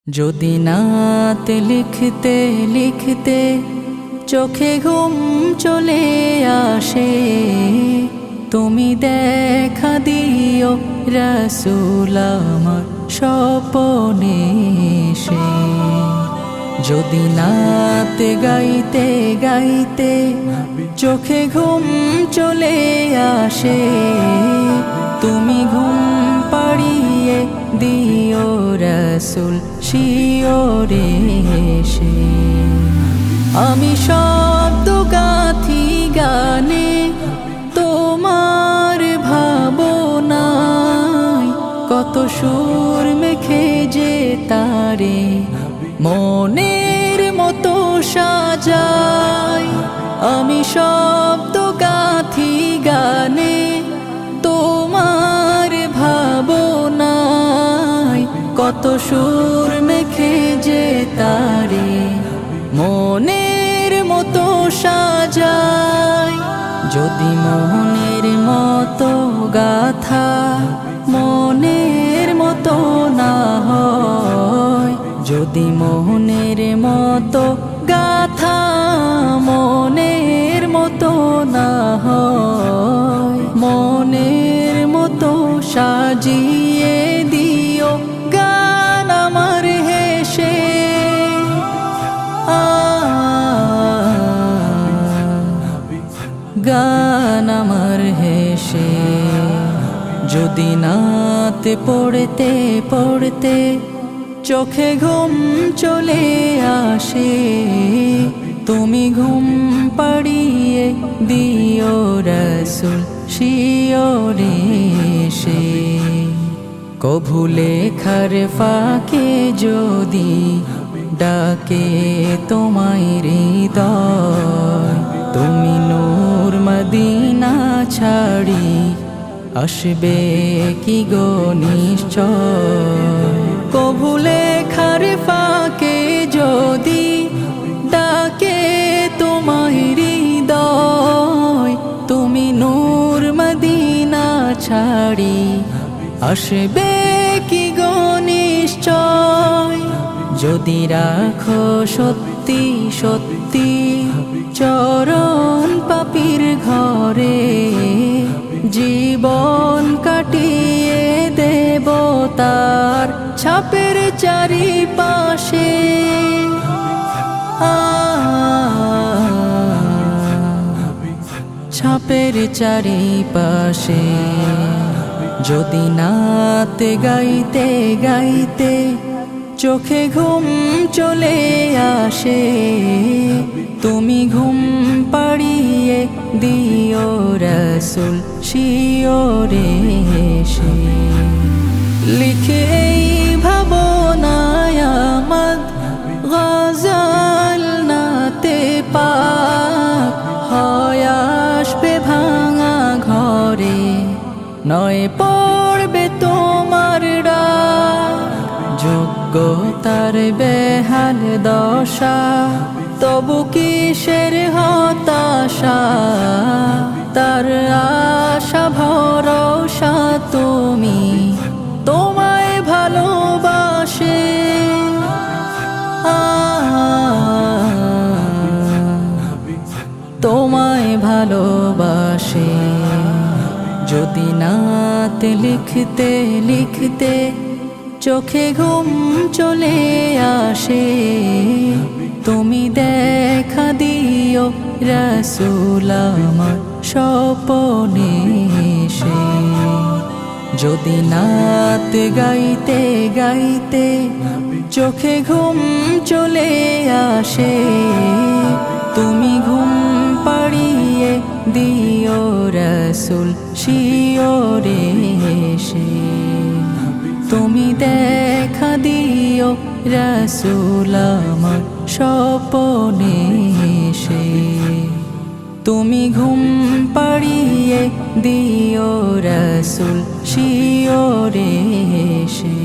যদি নাত লিখতে লিখতে চোখে ঘুম চলে আসে, তুমি দেখা দিও রাসূল আমার স্বপ্নে এসে। যদি নাত গাইতে গাইতে চোখে ঘুম চলে আসে, তুমি ঘুম পাড়িয়ে দিও রাসূল শিওরে এসে। আমি শব্দ গাথি গানে তোমার ভাবনায়, কত সুর মেখে যে তারে মনের মতো সাজাই। আমি শব্দ গাথি গানে তোমার ভাবনায়, কত সুর মেখে যে তারে মনের মতো সাজাই। যদি মনের মতো গাথা মনের মতো না হয়, যদি মনের মতো গাথা মনের মতো না হয়, মনের মতো সাজিয়ে দিও গান আমার হেসে। গান আমার হেসে। যদি নাত পড়তে পড়তে চোখে ঘুম চলে আসে, তুমি ঘুম পাড়িয়ে দিও রাসূল শিওরে এসে। কভু লেখার ফাঁকে যদি ডাকে তোমায় হৃদয়, তুমি নূর মদিনা ছাড়ি আসবে কি গো নিশ্চয়। কভু লেখার ফাঁকে যদি ডাকে তোমায় হৃদয়, তুমি নূর মদিনা ছাড়ি আসবে কি গো নিশ্চয়। যদি রাখো সত্যি সত্যি চরণ পাপীর ঘরে, জীবন কাটিয়ে দেব তার ছাপের চারিপাশে। ছাপের চারিপাশে। যদি নাত গাইতে গাইতে চোখে ঘুম চলে আসে, তুমি ঘুম পাড়িয়ে দিও রাসূল শিওরে এসে। লিখে এই ভাবনায় আমদ গজল নাতে পাক, হয় আসবে ভাঙা ঘরে, নয় পড়বে তোমার ডাক। যোগ্যতার বেহাল দশা, তবু কিসের হতাশা, তার আশা ভরসা তুমি, তোমায় ভালোবাসে। তোমায় ভালোবাসে। যদি নাত লিখতে লিখতে চোখে ঘুম চলে আসে, তুমি দেখা দিও রাসূল আমার স্বপ্নে এসে। যদি নাত গাইতে গাইতে চোখে ঘুম চলে আসে, তুমি ঘুম পাড়িয়ে দিও রাসূল শিওরে এসে। তুমি দেখা দিও রাসূল আমার স্বপ্নে এসে। তুমি ঘুম পাড়িয়ে দিও রাসূল শিওরে এসে।